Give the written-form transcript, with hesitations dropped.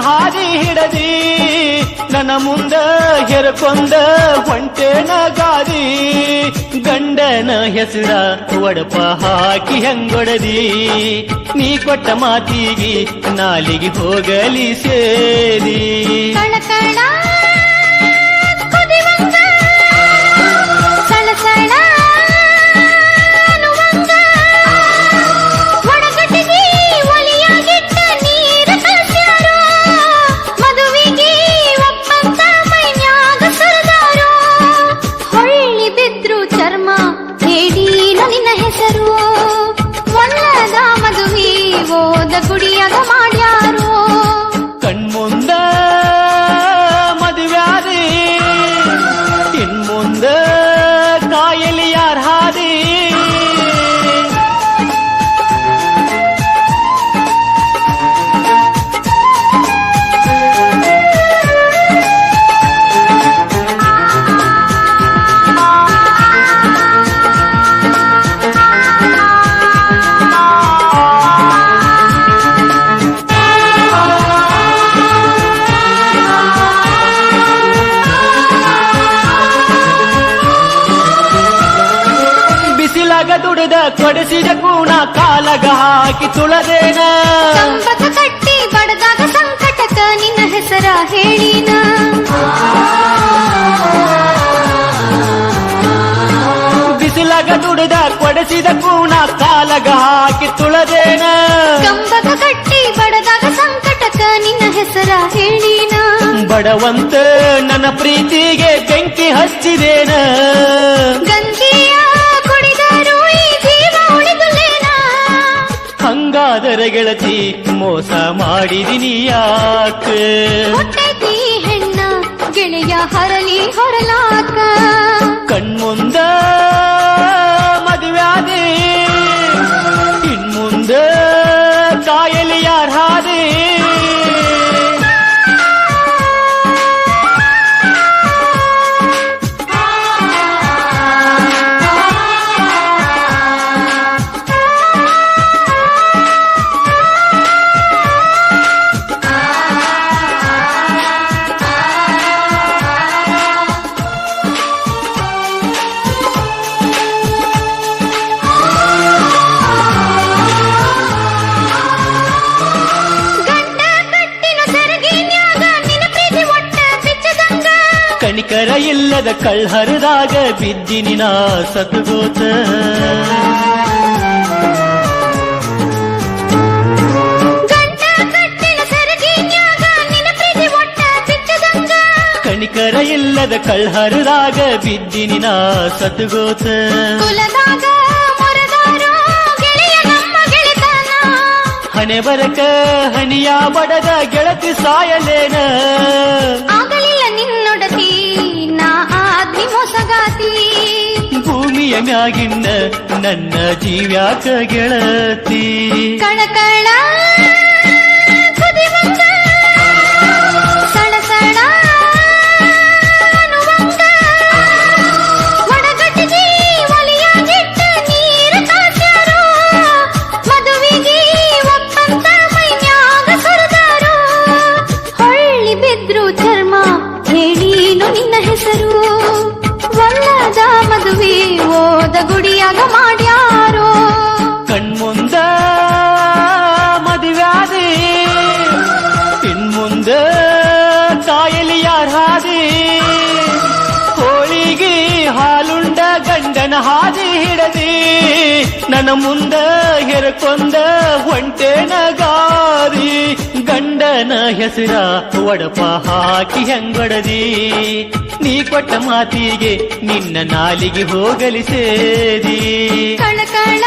ಹಾದಿ ಹಿಡದಿ ನನ್ನ ಮುಂದ ಹೆರಕೊಂದ ಹೊಂಟೇನ ಗಾದಿ ಗಂಡನ ಹೆಸರ ಒಡಪ ಹಾಕಿ ಹೆಂಗೊಡದಿ ನೀ ಕೊಟ್ಟ ಮಾತಿಗೆ ನಾಲಿಗೆ ಹೋಗಲಿ ಸೇರಿ ಕಳಕಳ ಕುದಿವಂಗ ಸಳಸಳ ಅನ್ನುವಂಗ ಒಡಗಟ್ಟಿಗೆ ಒಲಿಯಾಗಿಟ್ಟ ನೀರು ಕಲ್ಸ್ಯಾರೋ ಮದುವಿಗೆ ಒಪ್ಪಂತ ಮೈನ್ಯಾಗ ಸುರಿದಾರೋ ಹೊಳ್ಳಿ ಬಿದ್ರು ಚರ್ಮ ಹೇಳೀನು ನಿನ್ನ ಹೆಸರು ಒಲ್ಲದ ಮದುವೆ ಓದ ಗುಡಿಯಾಗ ಮಾಡ್ಯಾರೋ ಕಣ್ಮುಂದ ಮದುವ್ಯಾದಿ ಇನ್ಮುಂದ ಕಾಯಲಿ ಯಾರ ಹಾದಿ ಬಿಸಿಲಾಗ ದುಡಿದ ಕೊಡಿಸಿದ ಕೂಣ ಕಾಲಗ ಹಾಕಿ ತುಳದೇನ ಕಂಬಕ ಕಟ್ಟಿ ಬಡದಾಗ ಸಂಕಟಕ ನಿನ್ನ ಹೆಸರ ಹೇಳಿನ ಬಿಸಿಲಾಗ ದುಡಿದ ಕೊಡಿಸಿದ ಕೂಣ ಕಾಲಗ ಹಾಕಿ ತುಳದೇನ ಕಂಬಕ ಕಟ್ಟಿ ಬಡದಾಗ ಸಂಕಟಕ ನಿನ್ನ ಹೆಸರ ಹೇಳಿನ ಬಡವಂತ ನನ್ನ ಪ್ರೀತಿಗೆ ಬೆಂಕಿ ಹಚ್ಚಿದೇನ ಗಂಜಿಯ ಕುಡಿದರು ಈ ಜೀವ ಉಳಿದುಲೇನ ಹಂಗಾದರ ಗೆಳತಿ ಮೋಸ ಮಾಡಿದಿನಿ ಯಾಕ ಹುಟ್ಟೈತಿ ಹೆಣ್ಣ ಗೆಳೆಯ ಹರಲಿ ಹೊರಲಾಕ ಕಣ್ಮುಂದ ಮದುವ್ಯಾದಿ ಇನ್ಮುಂದ ಕಾಯಲಿ ಯಾರ ಹಾದಿ ಗಂಡ ಕಟ್ಟಿನ ಸೆರಗಿನ್ಯಾಗ ನಿನ್ನ ಪ್ರೀತಿ ಒಟ್ಟ ಬಿಚ್ಚದಂಗ ಕಣಿಕರ ಇಲ್ಲದ ಕಳ್ಹರದಾಗ ಬಿದ್ದಿನಿ ನಾ ಸತ್ಗೋತ ಗಂಡ ಕಟ್ಟಿನ ಸೆರಗಿನ್ಯಾಗ ನಿನ್ನ ಪ್ರೀತಿ ಒಟ್ಟ ಬಿಚ್ಚದಂಗ ಕಣಿಕರ ಇಲ್ಲದ ಕಳ್ಹರದಾಗ ಬಿದ್ದಿನಿ ನಾ ಸತ್ಗೋತ ಕುಲದಾಗ ಮೊರದಾರೋ ಗೆಳೆಯ ನಮ್ಮ ಗೆಳೆತನ ಹಣೆ ಬರಕ ಹನಿಯ ಬಡದ ಗೆಳತಿ ಸಾಯಲೇನ ಆಗಲಿಲ್ಲ ನಿನ್ನೊಡತಿ ನಾ ಆದ್ನಿ ಮೋಸಗಾತಿ ಭೂಮಿಯ ಮ್ಯಾಗಿನ್ನ ನನ್ನ ಜೀವ್ಯಾಕ ಗೆಳತಿ ಕಳಕಳ ಕುದಿವಂಗ ಸಳಸಳ ಅನ್ನುವಂಗ ಒಡಗಟ್ಟಿಗೆ ಒಲಿಯಾಗಿಟ್ಟ ನೀರು ಕಾಸ್ಯಾರೋ ಮದುವಿಗೆ ಒಪ್ಪಂತ ಮೈನ್ಯಾಗ ಸುರಿದಾರೋ ಹೊಳ್ಳಿ ಬಿದ್ರು ಚರ್ಮ ಹೇಳೀನು ನಿನ್ನ ಹೆಸರು ಒಲ್ಲದ ಮದುವೆ ಓದ ಗುಡಿಯಾಗ ಮಾಡ್ಯಾರೋ ಕಣ್ಮುಂದ ಮದುವ್ಯಾದಿ ಇನ್ಮುಂದ ಕಾಯಲಿ ಯಾರ ಹಾದಿ ಹೋಳಿಗೆ ಹಾಲುಂಡ ಗಂಡನ ಹಾದಿ ಹಿಡದಿ ನನ್ನ ಮುಂದ ಹೆರಕೊಂದ ಹೊಂಟೇನ ಗಾದಿ ಗಂಡನ ಹೆಸರ ಒಡಪ ಹಾಕಿ ಹೆಂಗೊಡದಿ ನೀ ಕೊಟ್ಟ ಮಾತಿಗೆ ನಿನ್ನ ನಾಲಿಗೆ ಹೋಗಲಿ ಸೇರಿ ಕಳಕಳ